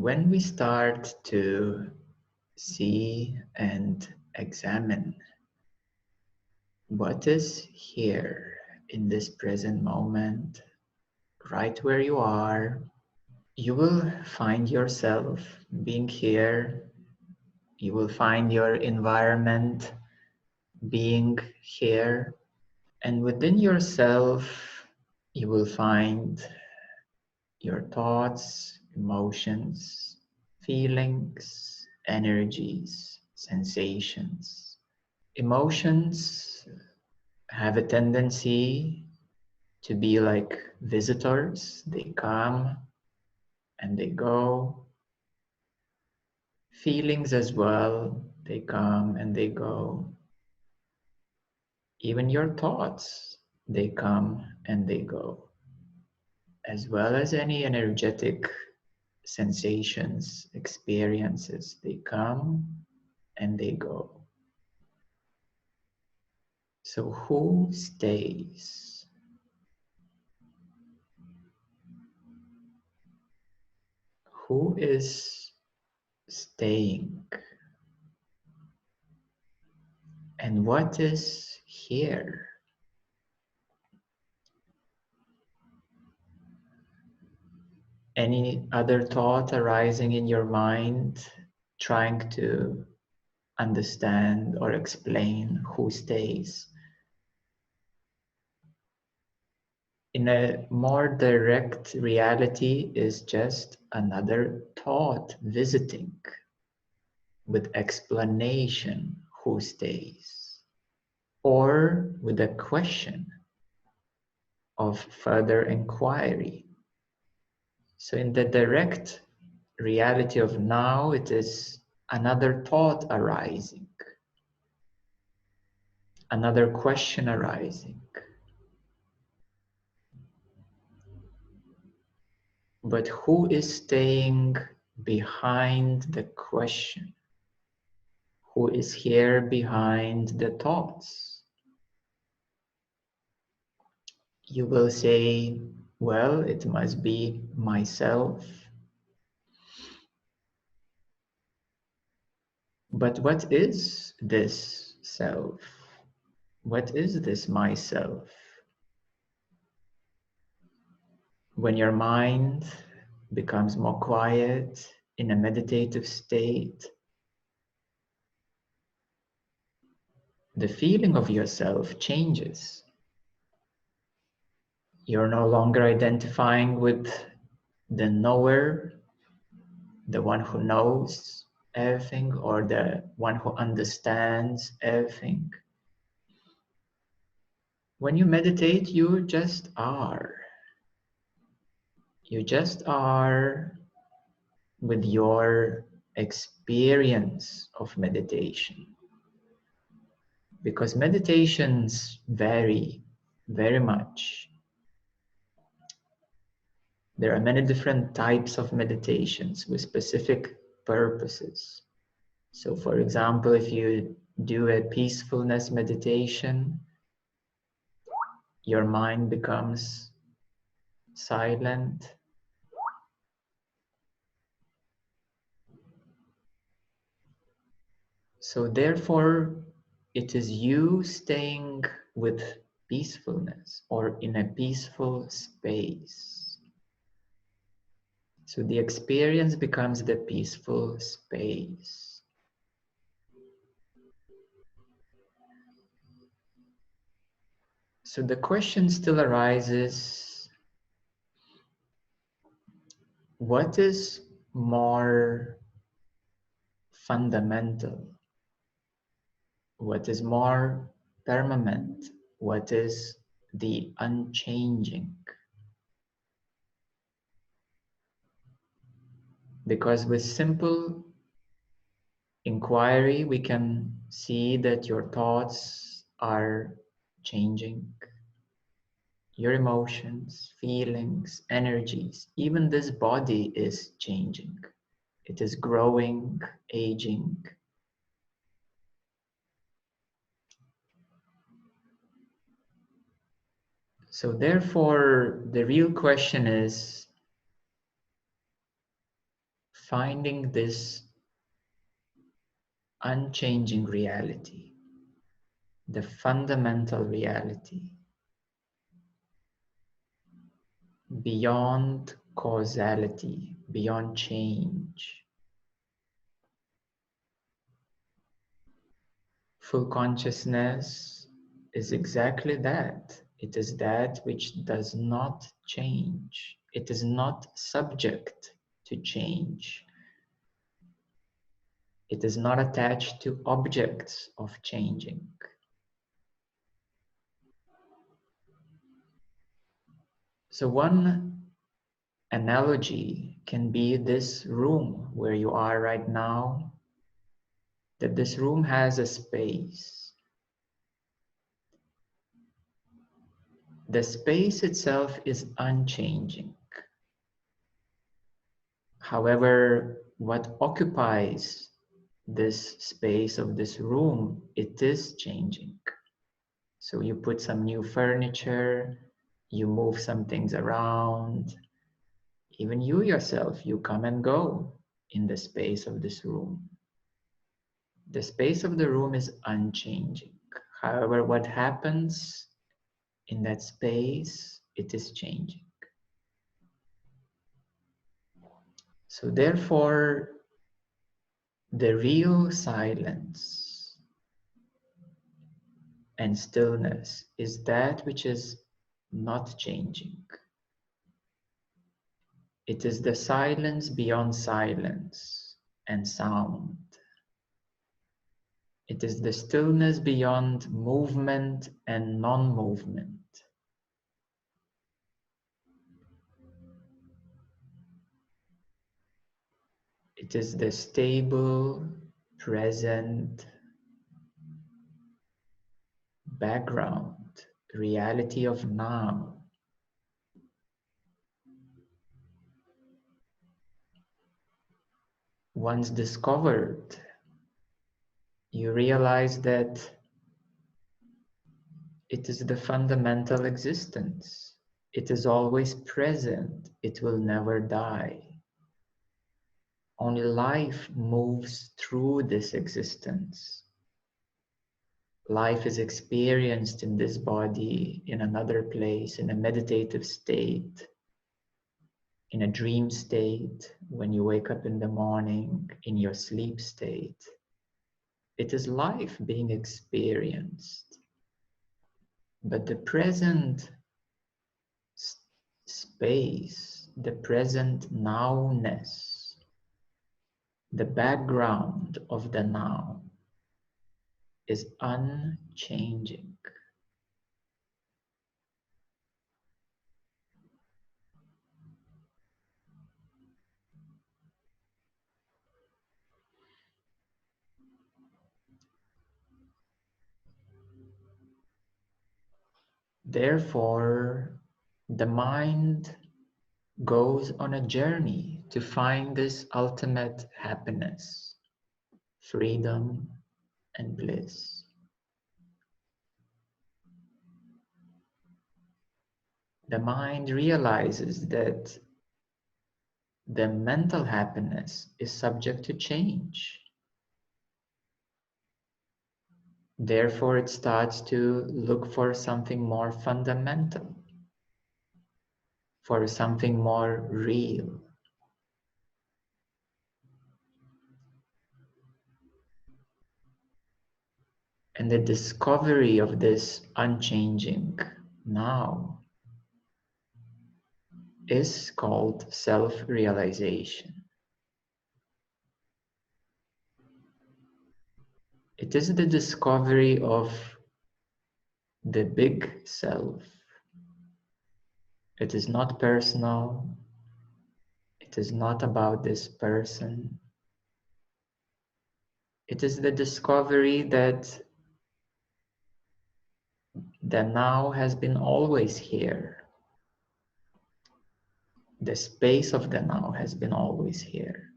when we start to see and examine what is here in this present moment, right where you are, you will find yourself being here. You will find your environment being here. And within yourself, you will find your thoughts, emotions, feelings, energies, sensations. Emotions have a tendency to be like visitors. They come and they go. Feelings as well, they come and they go. Even your thoughts, they come and they go, as well as any energetic sensations, experiences, they come and they go. So who stays? Who is staying? And what is here? Any other thought arising in your mind, trying to understand or explain who stays? In a more direct reality is just another thought visiting with explanation who stays, or with a question of further inquiry. So in the direct reality of now, it is another thought arising, another question arising. But who is staying behind the question? Who is here behind the thoughts? You will say, well, it must be myself. But what is this self? What is this myself? When your mind becomes more quiet in a meditative state, the feeling of yourself changes. You're no longer identifying with the knower, the one who knows everything, or the one who understands everything. When you meditate, you just are. You just are with your experience of meditation. Because meditations vary very much. There are many different types of meditations with specific purposes. So for example, if you do a peacefulness meditation, your mind becomes silent. So therefore, it is you staying with peacefulness or in a peaceful space. So the experience becomes the peaceful space. So the question still arises, what is more fundamental? What is more permanent? What is the unchanging? Because with simple inquiry, we can see that your thoughts are changing. Your emotions, feelings, energies, even this body is changing. It is growing, aging. So therefore, the real question is, finding this unchanging reality, the fundamental reality, beyond causality, beyond change. Full consciousness is exactly that. It is that which does not change. It is not subject to change. It is not attached to objects of changing. So one analogy can be this room where you are right now, that this room has a space. The space itself is unchanging. However, what occupies this space of this room, it is changing. So you put some new furniture, you move some things around, even you yourself, you come and go in the space of this room. The space of the room is unchanging. However, what happens in that space, it is changing. So therefore, the real silence and stillness is that which is not changing. It is the silence beyond silence and sound. It is the stillness beyond movement and non-movement. It is the stable, present background, reality of now. Once discovered, you realize that it is the fundamental existence. It is always present. It will never die. Only life moves through this existence. Life is experienced in this body, in another place, in a meditative state, in a dream state, when you wake up in the morning, in your sleep state. It is life being experienced. But the present space, the present nowness, the background of the now is unchanging. Therefore, the mind goes on a journey to find this ultimate happiness, freedom, and bliss. The mind realizes that the mental happiness is subject to change. Therefore, it starts to look for something more fundamental, for something more real. And the discovery of this unchanging now is called self-realization. It is the discovery of the big self. It is not personal. It is not about this person. It is the discovery that the now has been always here. The space of the now has been always here.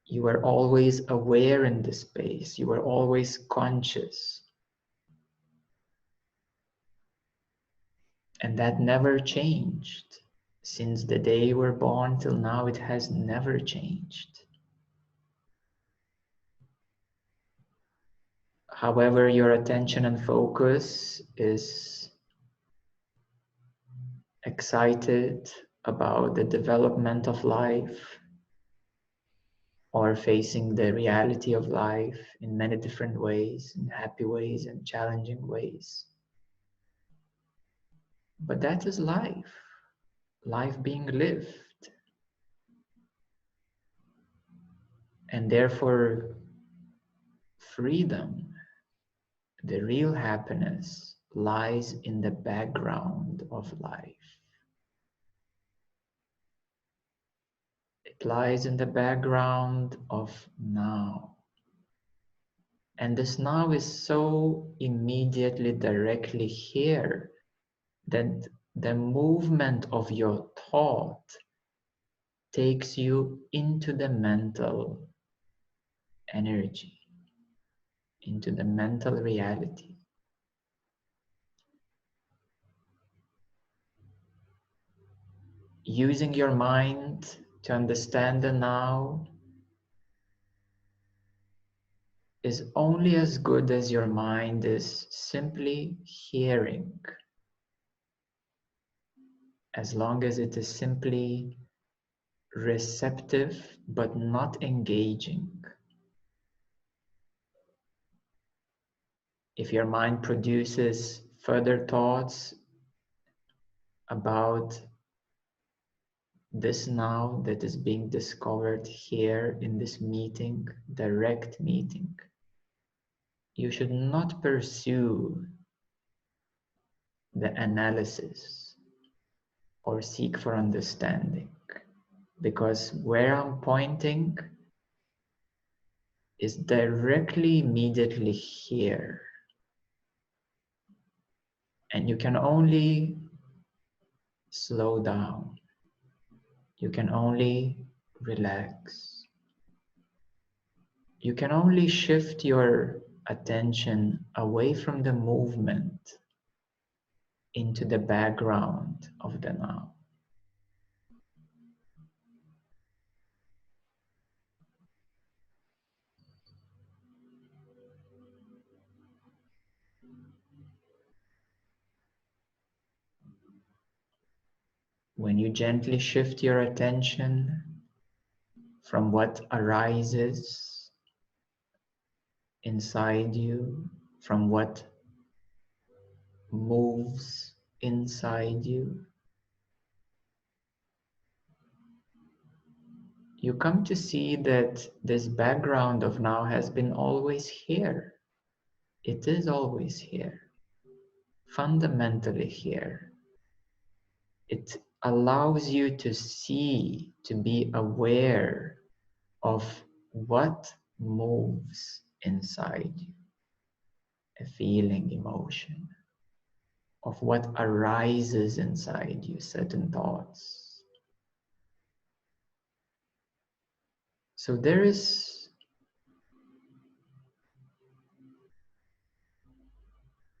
You were always aware in the space. You were always conscious. And that never changed. Since the day you were born till now, it has never changed. However, your attention and focus is excited about the development of life or facing the reality of life in many different ways, in happy ways and challenging ways. But that is life, life being lived. And therefore, freedom, the real happiness, lies in the background of life. It lies in the background of now. And this now is so immediately, directly here that the movement of your thought takes you into the mental energy, into the mental reality. Using your mind to understand the now is only as good as your mind is simply hearing, as long as it is simply receptive but not engaging. If your mind produces further thoughts about this now that is being discovered here in this meeting, direct meeting, you should not pursue the analysis or seek for understanding, because where I'm pointing is directly, immediately here. And you can only slow down. You can only relax. You can only shift your attention away from the movement into the background of the now. When you gently shift your attention from what arises inside you, from what moves inside you, you come to see that this background of now has been always here. It is always here, fundamentally here. It allows you to see, to be aware of what moves inside you, a feeling, emotion, of what arises inside you, certain thoughts. So there is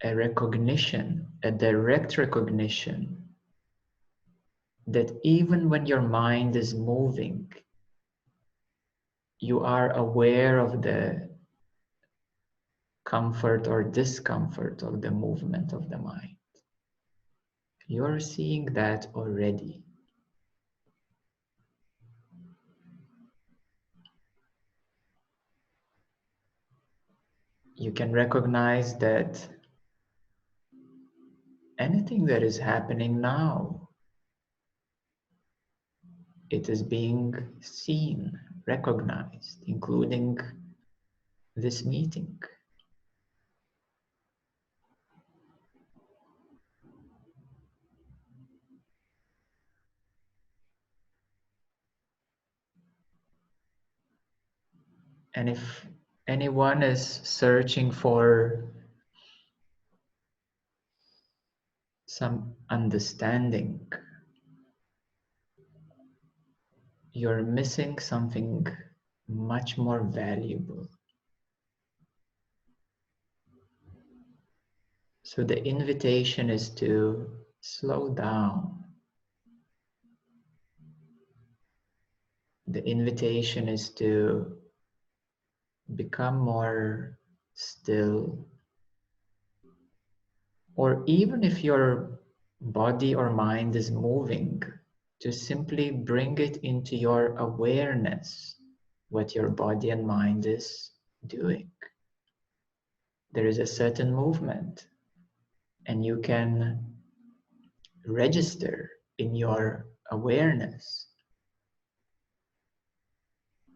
a recognition, a direct recognition, that even when your mind is moving, you are aware of the comfort or discomfort of the movement of the mind. You're seeing that already. You can recognize that anything that is happening now, it is being seen, recognized, including this meeting. And if anyone is searching for some understanding, you're missing something much more valuable. So the invitation is to slow down, The invitation is to become more still, or even if your body or mind is moving, to simply bring it into your awareness what your body and mind is doing. There is a certain movement, and you can register in your awareness.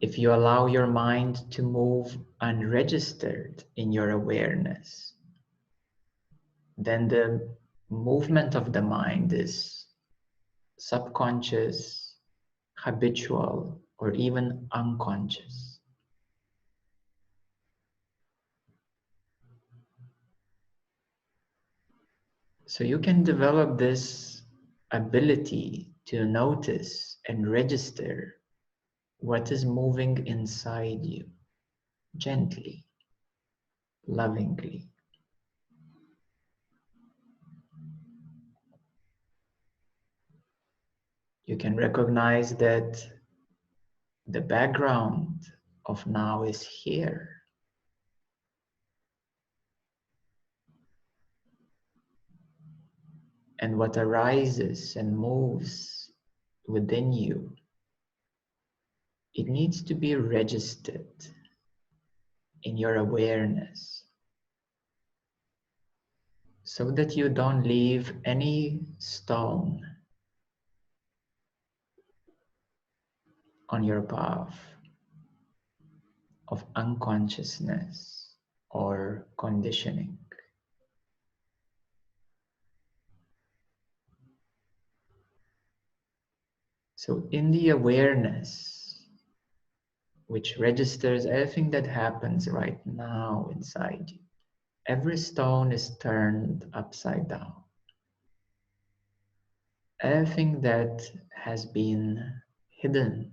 If you allow your mind to move unregistered in your awareness, then the movement of the mind is subconscious, habitual, or even unconscious. So you can develop this ability to notice and register what is moving inside you, gently, lovingly. You can recognize that the background of now is here. And what arises and moves within you, it needs to be registered in your awareness so that you don't leave any stone on your path of unconsciousness or conditioning. So in the awareness, which registers everything that happens right now inside you, every stone is turned upside down. Everything that has been hidden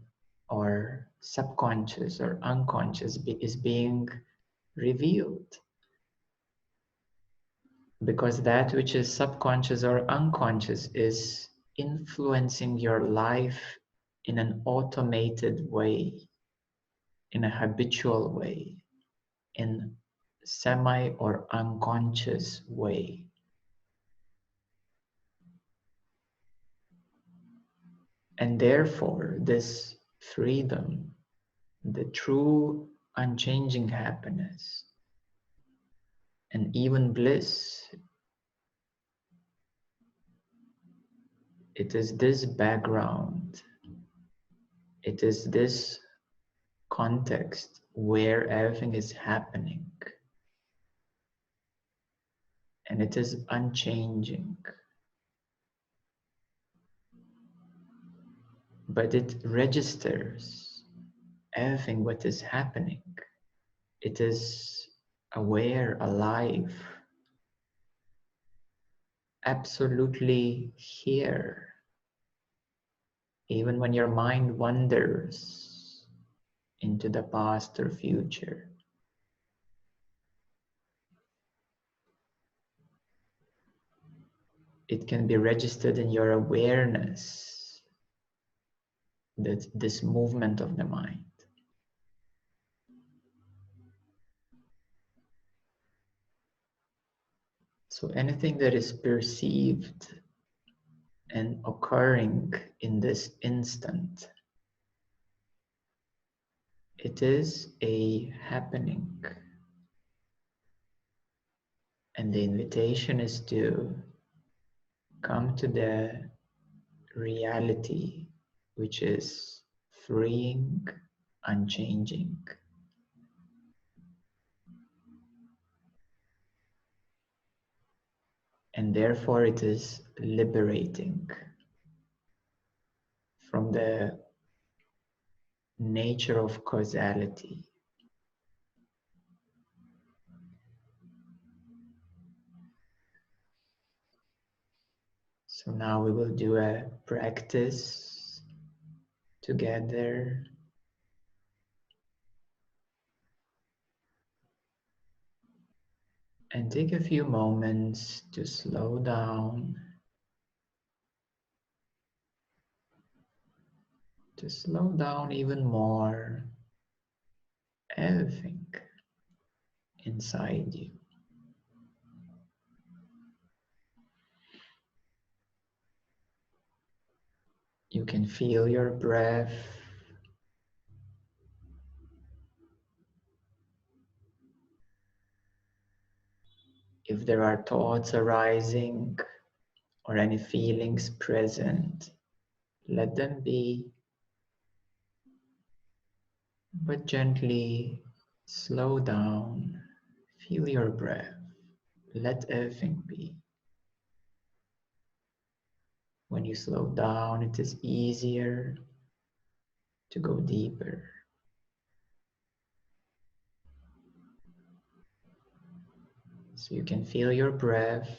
or subconscious or unconscious is being revealed. Because that which is subconscious or unconscious is influencing your life in an automated way, in a habitual way, in semi or unconscious way. And therefore, this freedom, the true unchanging happiness, and even bliss, it is this background, it is this context where everything is happening, and it is unchanging. But it registers everything what is happening. It is aware, alive, absolutely here. Even when your mind wanders into the past or future, it can be registered in your awareness, that this movement of the mind. So anything that is perceived and occurring in this instant, it is a happening. And the invitation is to come to the reality which is freeing, unchanging. And therefore it is liberating from the nature of causality. So now we will do a practice together. And take a few moments to slow down to slow down even more everything inside you. You can feel your breath. If there are thoughts arising or any feelings present, let them be, but gently slow down. Feel your breath. Let everything be. When you slow down, it is easier to go deeper. So you can feel your breath.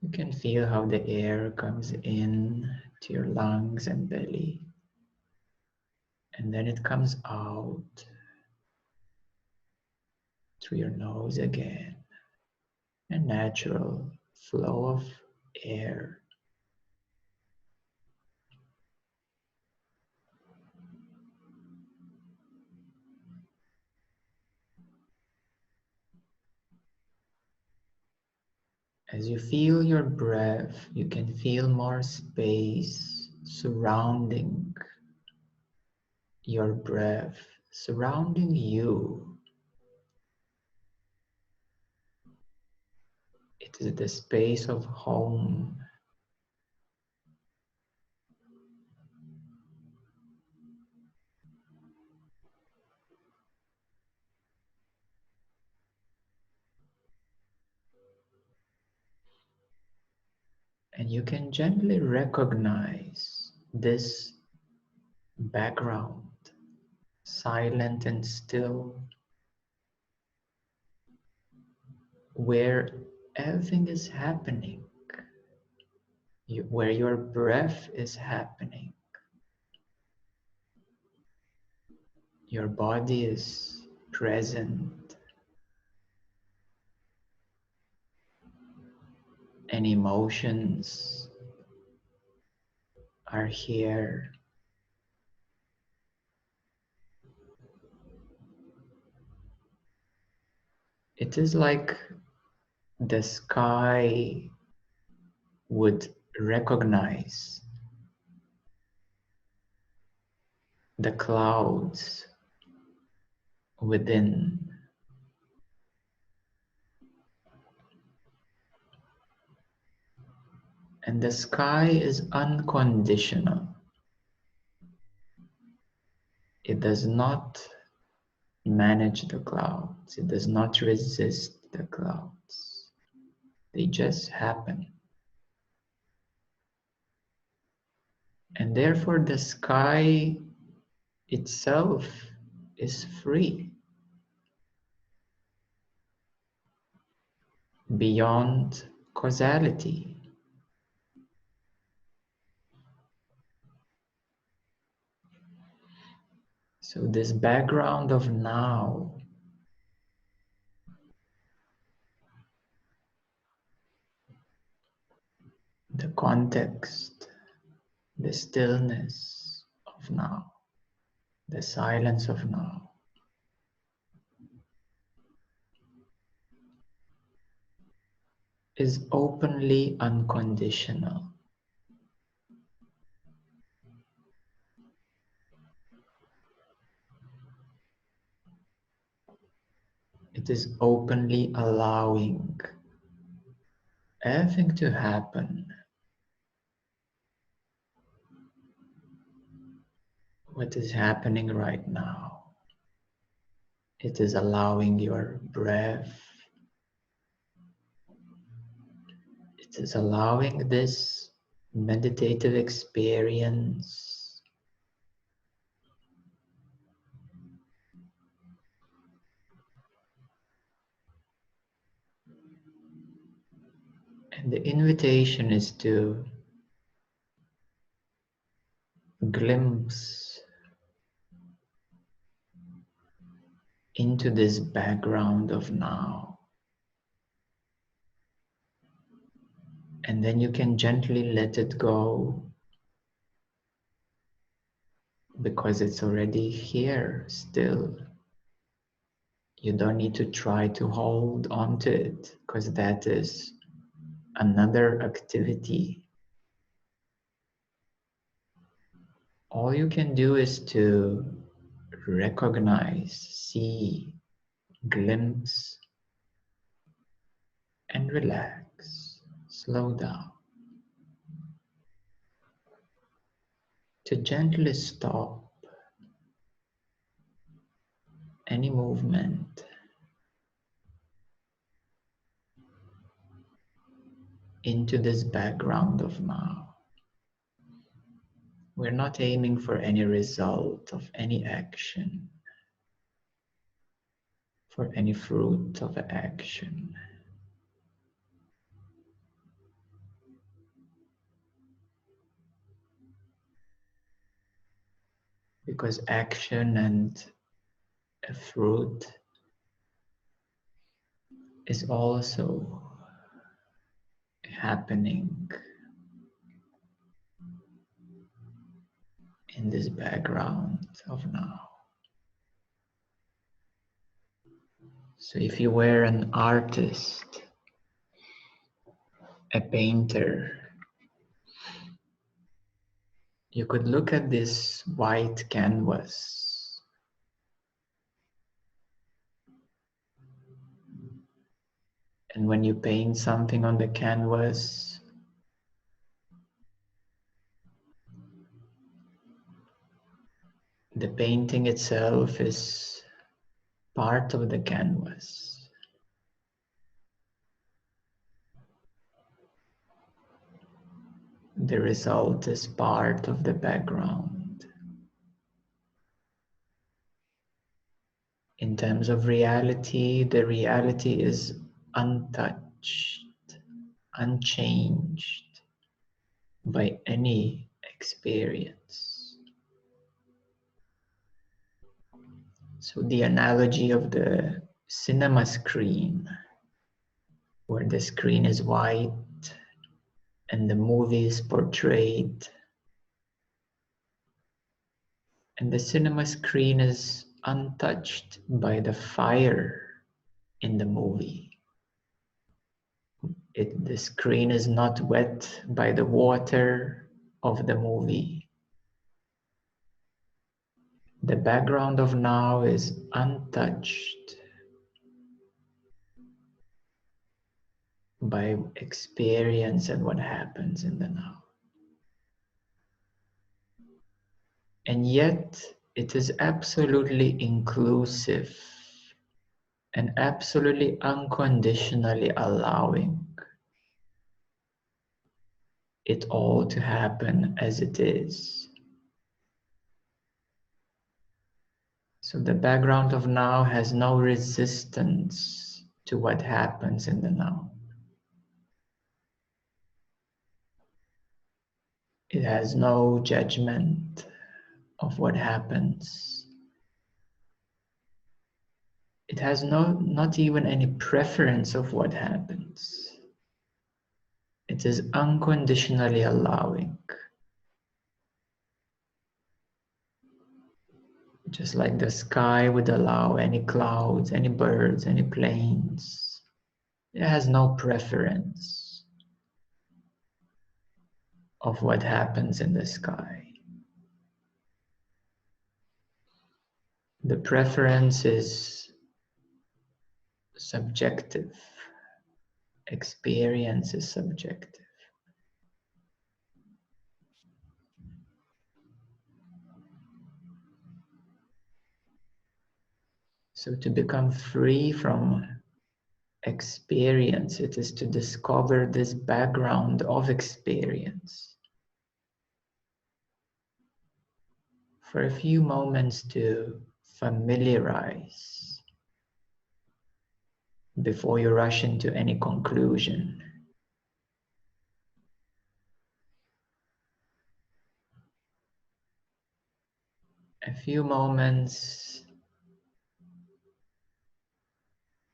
You can feel how the air comes in to your lungs and belly, and then it comes out through your nose again. A natural flow of air. As you feel your breath, you can feel more space surrounding your breath, surrounding you. It is the space of home. And you can gently recognize this background, silent and still, where everything is happening, where your breath is happening. Your body is present, and emotions are here. It is like the sky would recognize the clouds within. And the sky is unconditional. It does not manage the clouds. It does not resist the clouds. They just happen. And therefore the sky itself is free, beyond causality. So this background of now the context, the stillness of now, the silence of now, is openly unconditional. It is openly allowing everything to happen. What is happening right now? It is allowing your breath. It is allowing this meditative experience. And the invitation is to glimpse into this background of now. And then you can gently let it go because it's already here still. You don't need to try to hold on to it because that is another activity. All you can do is to recognize, see, glimpse, and relax. Slow down. To gently stop any movement into this background of now. We're not aiming for any result of any action, for any fruit of action. Because action and a fruit is also happening in this background of now. So if you were an artist, a painter, you could look at this white canvas and when you paint something on the canvas, the painting itself is part of the canvas. The result is part of the background. In terms of reality, the reality is untouched, unchanged by any experience. So the analogy of the cinema screen, where the screen is white and the movie is portrayed, and the cinema screen is untouched by the fire in the movie. The screen is not wet by the water of the movie. The background of now is untouched by experience and what happens in the now. And yet it is absolutely inclusive and absolutely unconditionally allowing it all to happen as it is. So the background of now has no resistance to what happens in the now. It has no judgment of what happens. It has not even any preference of what happens. It is unconditionally allowing. Just like the sky would allow any clouds, any birds, any planes. It has no preference of what happens in the sky. The preference is subjective. Experience is subjective. So to become free from experience, it is to discover this background of experience. For a few moments to familiarize before you rush into any conclusion. A few moments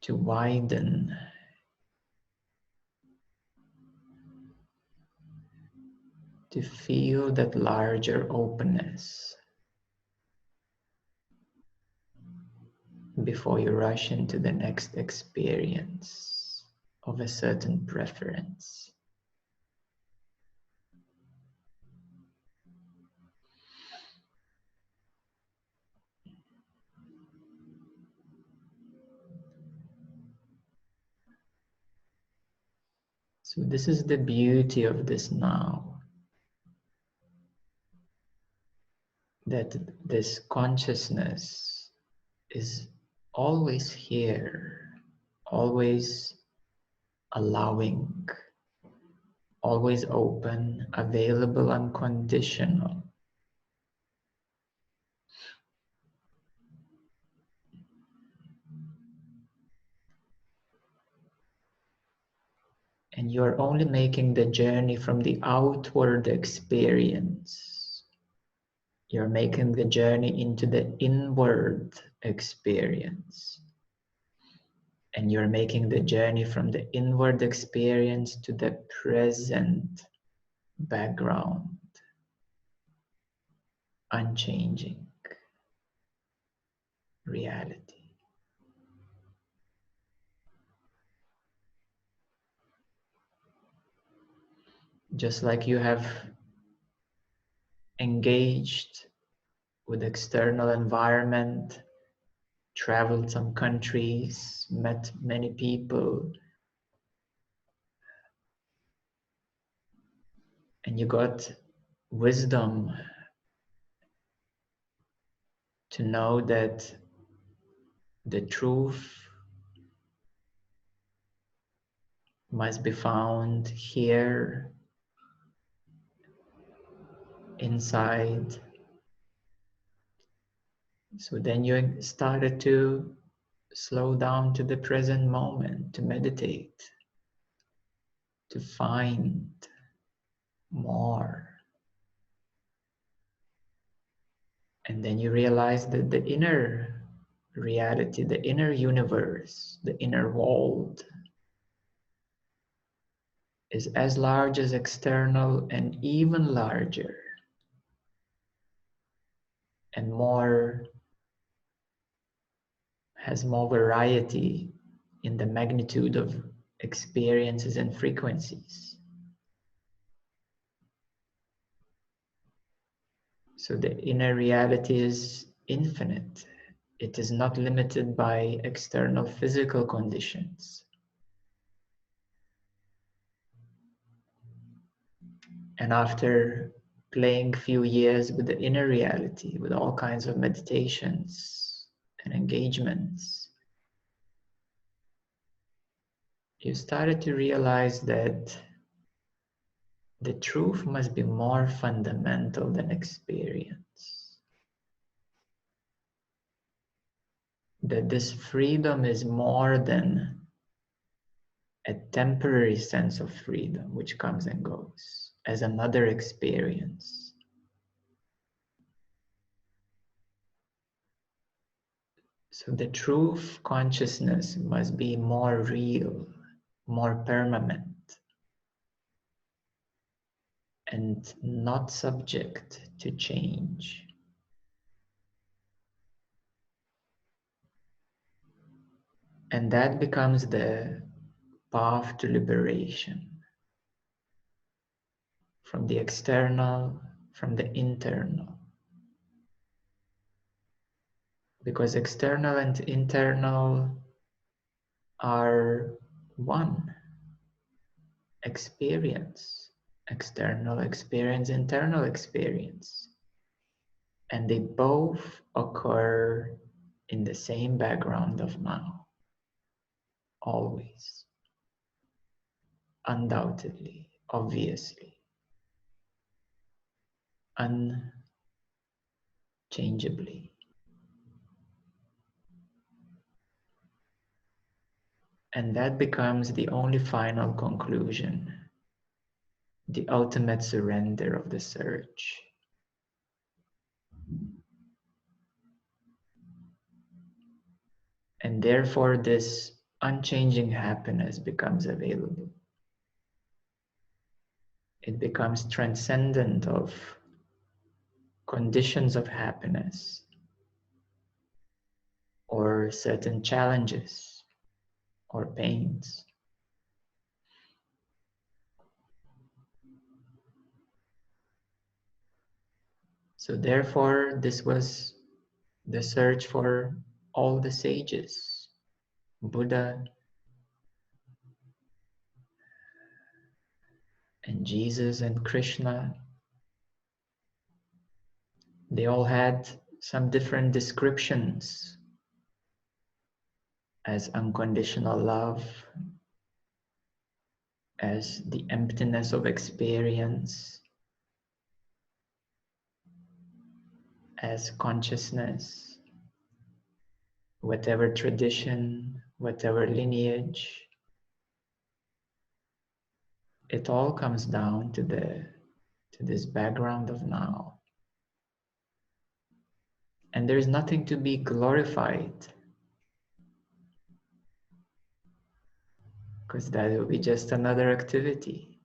to widen to feel that larger openness before you rush into the next experience of a certain preference. So this is the beauty of this now, that this consciousness is always here, always allowing, always open, available, unconditional. And you're only making the journey from the outward experience. You're making the journey into the inward experience. And you're making the journey from the inward experience to the present background, unchanging reality. Just like you have engaged with external environment, traveled some countries, met many people, and you got wisdom to know that the truth must be found here inside. So then you started to slow down to the present moment, to meditate, to find more. And then you realize that the inner reality, the inner universe, the inner world is as large as external and even larger and more, has more variety in the magnitude of experiences and frequencies. So the inner reality is infinite. It is not limited by external physical conditions. And after playing few years with the inner reality, with all kinds of meditations and engagements, you started to realize that the truth must be more fundamental than experience. That this freedom is more than a temporary sense of freedom which comes and goes as another experience. So the truth consciousness must be more real, more permanent, and not subject to change. And that becomes the path to liberation from the external, from the internal. Because external and internal are one experience. External experience, internal experience. And they both occur in the same background of now. Always. Undoubtedly. Obviously. Unchangeably. And that becomes the only final conclusion. The ultimate surrender of the search. And therefore this unchanging happiness becomes available. It becomes transcendent of conditions of happiness or certain challenges or pains. So therefore, this was the search for all the sages, Buddha and Jesus and Krishna. They all had some different descriptions as unconditional love, as the emptiness of experience, as consciousness, whatever tradition, whatever lineage. It all comes down to this background of now. And there's nothing to be glorified, because that will be just another activity.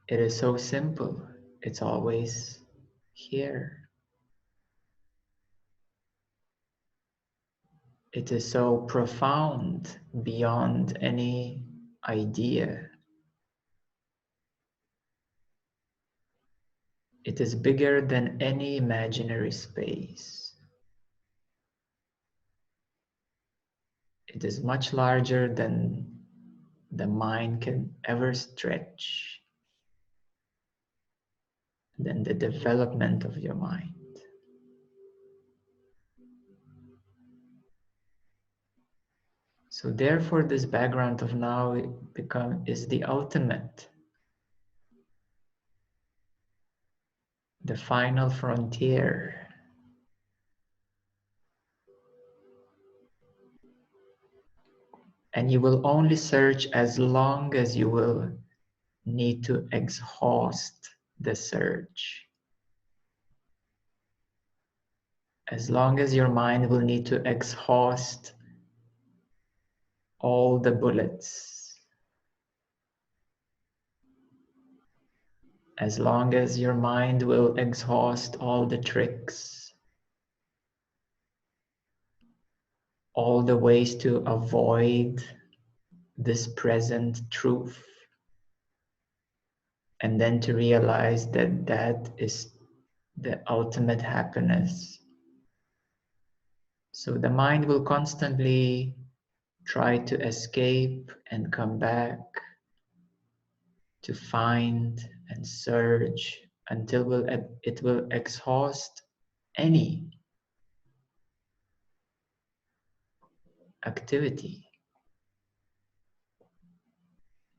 It is so simple. It's always here. It is so profound beyond any idea. It is bigger than any imaginary space. It is much larger than the mind can ever stretch, than the development of your mind. So therefore, this background of now is the ultimate, the final frontier. And you will only search as long as you will need to exhaust the search. As long as your mind will need to exhaust all the bullets. As long as your mind will exhaust all the tricks, all the ways to avoid this present truth, and then to realize that that is the ultimate happiness. So the mind will constantly try to escape and come back, to find and search until it will exhaust any activity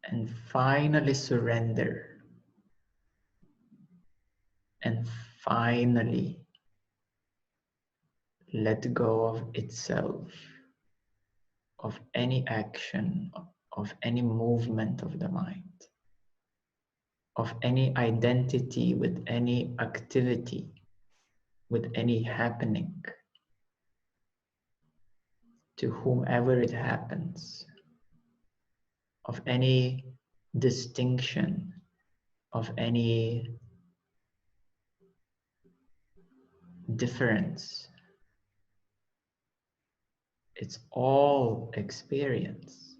and finally surrender and finally let go of itself, of any action, of any movement of the mind, of any identity with any activity, with any happening, to whomever it happens, of any distinction, of any difference. It's all experience.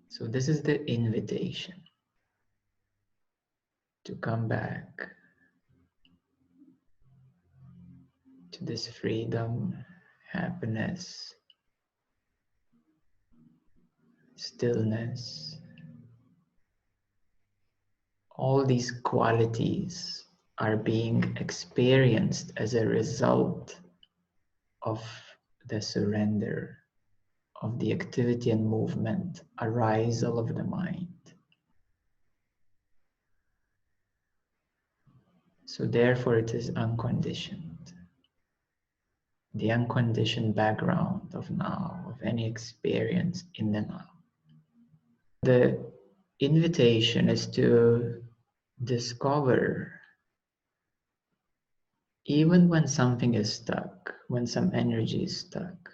So this is the invitation to come back to this freedom, happiness, stillness. All these qualities are being experienced as a result of the surrender, of the activity and movement, arisal of the mind. So therefore it is unconditioned. The unconditioned background of now, of any experience in the now. The invitation is to discover, even when something is stuck, when some energy is stuck,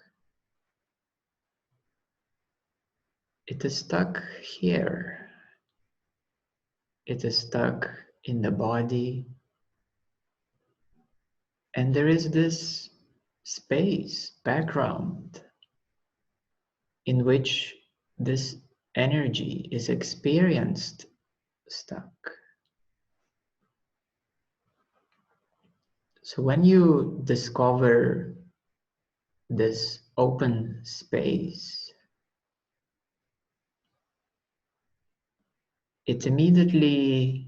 it is stuck here. It is stuck in the body. And there is this space, background, in which this energy is experienced stuck. So when you discover this open space, it immediately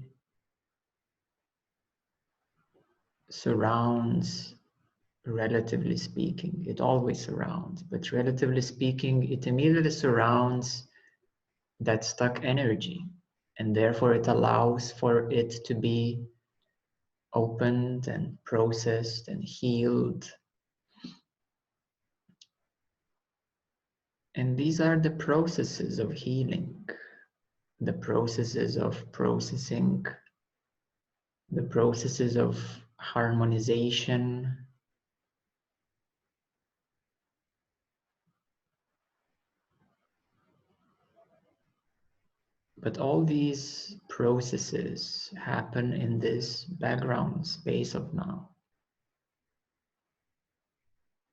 surrounds, relatively speaking. It always surrounds, but relatively speaking, it immediately surrounds that stuck energy, and therefore it allows for it to be opened and processed and healed. And these are the processes of healing, the processes of processing, the processes of harmonization. But all these processes happen in this background space of now.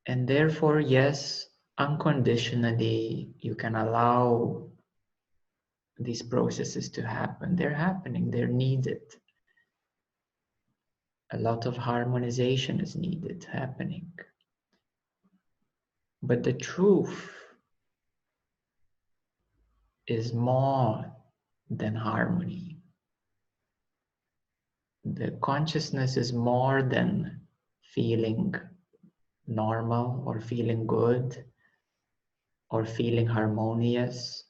And therefore, yes, unconditionally, you can allow these processes to happen. They're happening, they're needed. A lot of harmonization is needed, happening. But the truth is more than harmony. The consciousness is more than feeling normal or feeling good or feeling harmonious.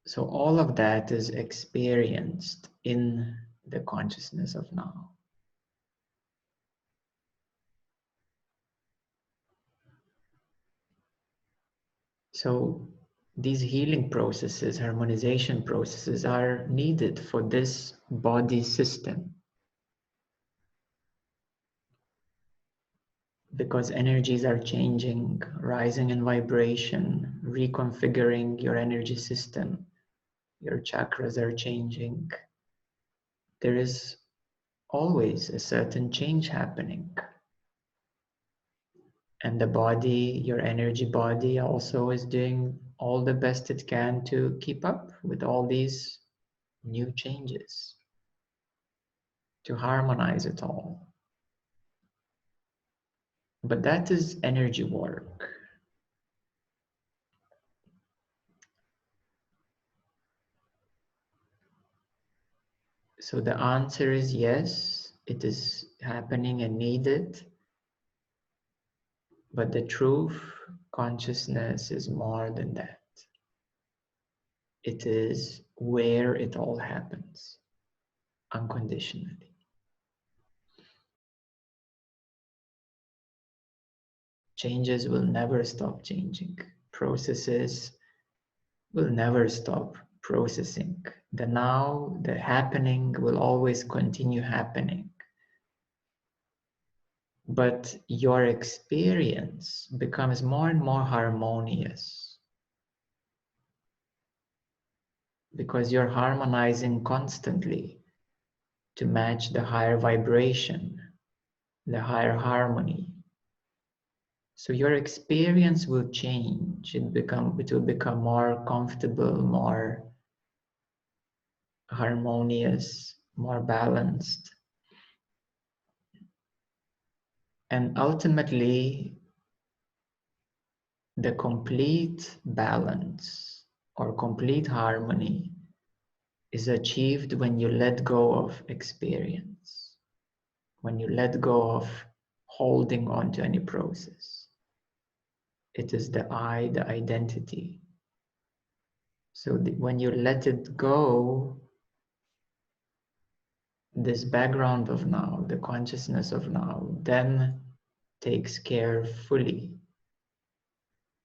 So all of that is experienced in the consciousness of now. So these healing processes, harmonization processes are needed for this body system, because energies are changing, rising in vibration, reconfiguring your energy system. Your chakras are changing. There is always a certain change happening. And the body, your energy body, also is doing all the best it can to keep up with all these new changes, to harmonize it all. But that is energy work. So the answer is yes, it is happening and needed. But the truth, consciousness is more than that. It is where it all happens, unconditionally. Changes will never stop changing. Processes will never stop processing. The now, the happening will always continue happening. But your experience becomes more and more harmonious because you're harmonizing constantly to match the higher vibration, the higher harmony. So your experience will change. It will become more comfortable, more harmonious, more balanced. And ultimately, the complete balance or complete harmony is achieved when you let go of experience, when you let go of holding on to any process. It is the I, the identity. So when you let it go, this background of now, the consciousness of now, then takes care fully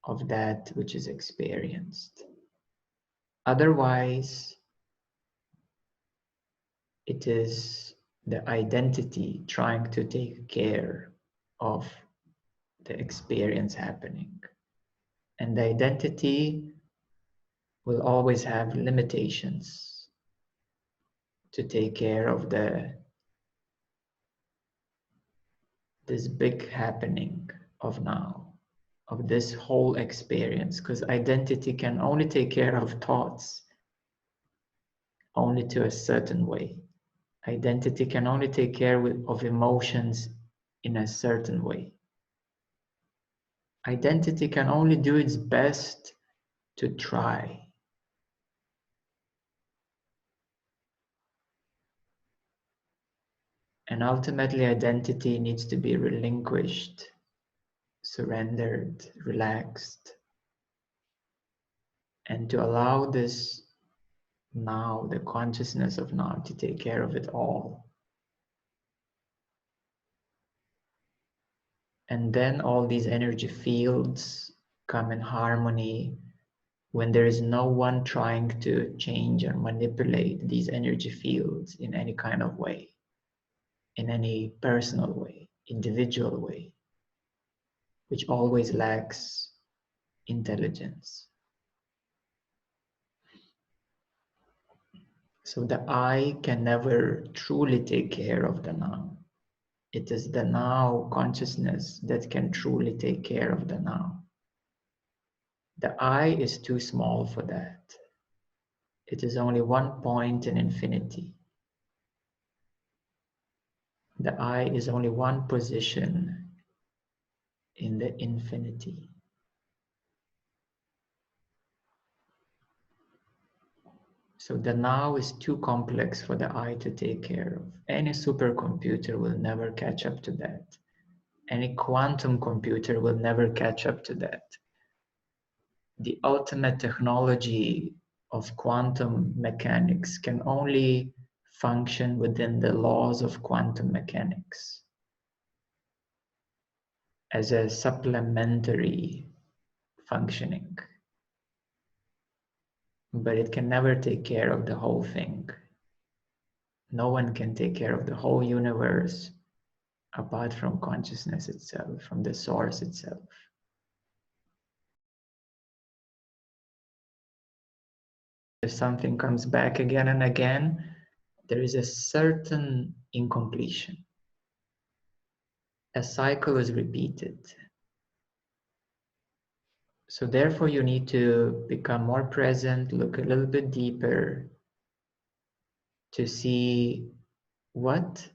of that which is experienced. Otherwise, it is the identity trying to take care of the experience happening. And the identity will always have limitations to take care of this big happening of now, of this whole experience, because identity can only take care of thoughts only to a certain way. Identity can only take care of emotions in a certain way. Identity can only do its best to try. And ultimately, identity needs to be relinquished, surrendered, relaxed, and to allow this now, the consciousness of now, to take care of it all. And then all these energy fields come in harmony when there is no one trying to change or manipulate these energy fields in any kind of way, in any personal way, individual way, which always lacks intelligence. So the I can never truly take care of the now. It is the now consciousness that can truly take care of the now. The I is too small for that. It is only one point in infinity. The I is only one position in the infinity. So the now is too complex for the I to take care of. Any supercomputer will never catch up to that. Any quantum computer will never catch up to that. The ultimate technology of quantum mechanics can only function within the laws of quantum mechanics as a supplementary functioning. But it can never take care of the whole thing. No one can take care of the whole universe apart from consciousness itself, from the source itself. If something comes back again and again, there is a certain incompletion. A cycle is repeated. So therefore you need to become more present, look a little bit deeper to see what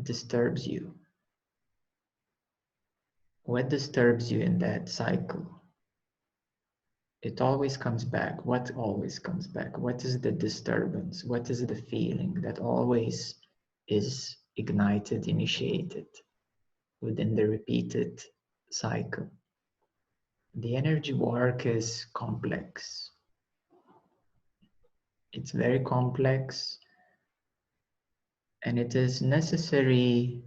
disturbs you. What disturbs you in that cycle? It always comes back. What always comes back? What is the disturbance? What is the feeling that always is ignited, initiated within the repeated cycle? The energy work is complex. It's very complex, and it is necessary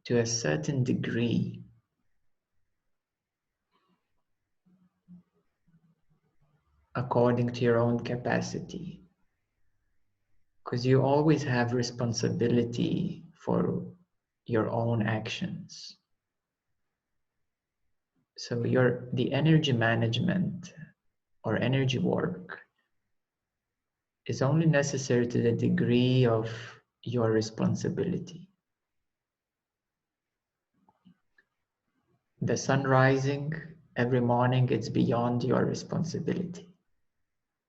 to a certain degree according to your own capacity, because you always have responsibility for your own actions. So the energy management or energy work is only necessary to the degree of your responsibility. The sun rising every morning, it's beyond your responsibility.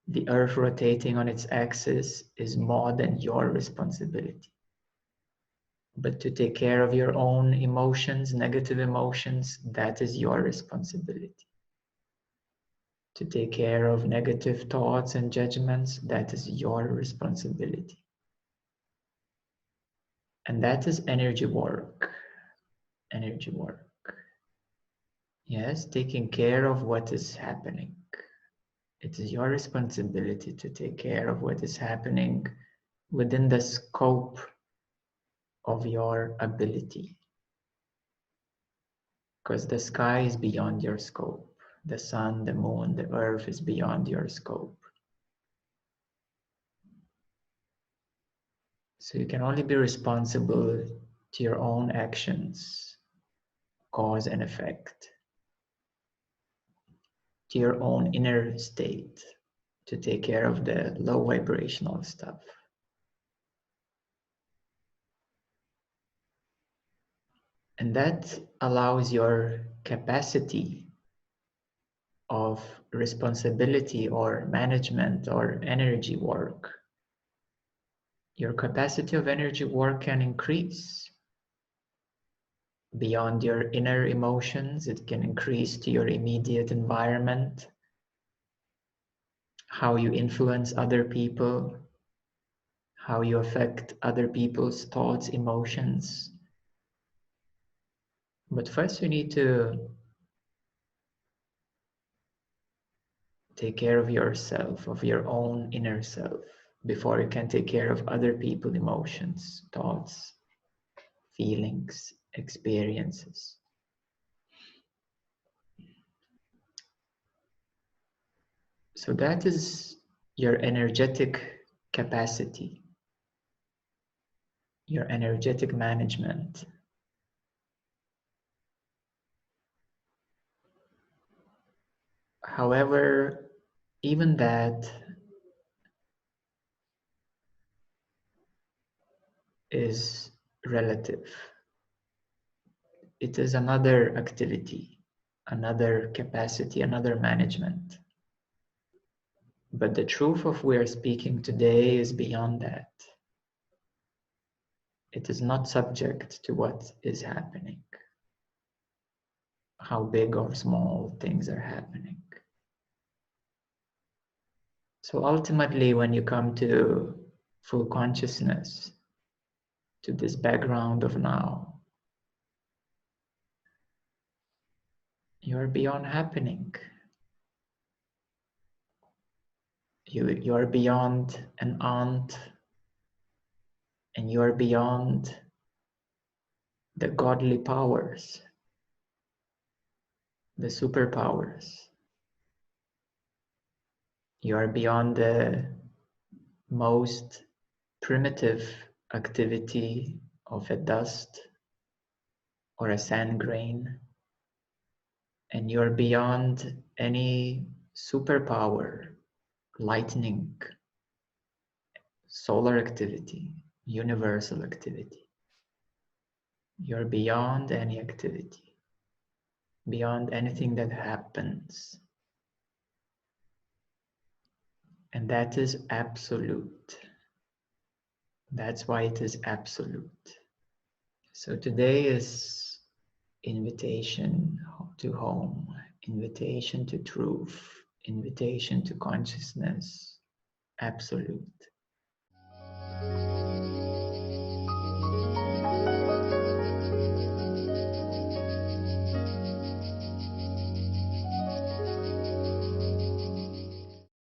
The earth rotating on its axis is more than your responsibility. But to take care of your own emotions, negative emotions, that is your responsibility. To take care of negative thoughts and judgments, that is your responsibility. And that is energy work. Energy work. Yes, taking care of what is happening. It is your responsibility to take care of what is happening within the scope of your ability. Because the sky is beyond your scope. The sun, the moon, the earth is beyond your scope. So you can only be responsible to your own actions, cause and effect, to your own inner state, to take care of the low vibrational stuff. And that allows your capacity of responsibility or management or energy work. Your capacity of energy work can increase beyond your inner emotions. It can increase to your immediate environment, how you influence other people, how you affect other people's thoughts, emotions. But first you need to take care of yourself, of your own inner self, before you can take care of other people's emotions, thoughts, feelings, experiences. So that is your energetic capacity, your energetic management. However, even that is relative. It is another activity, another capacity, another management. But the truth of we are speaking today is beyond that. It is not subject to what is happening, how big or small things are happening. So ultimately, when you come to full consciousness, to this background of now, you are beyond happening. You are beyond an aunt, and you are beyond the godly powers, the superpowers. You are beyond the most primitive activity of a dust or a sand grain, and you are beyond any superpower, lightning, solar activity, universal activity. You're beyond any activity, beyond anything that happens. And that is absolute. That's why it is absolute. So today is invitation to home, invitation to truth, invitation to consciousness, absolute.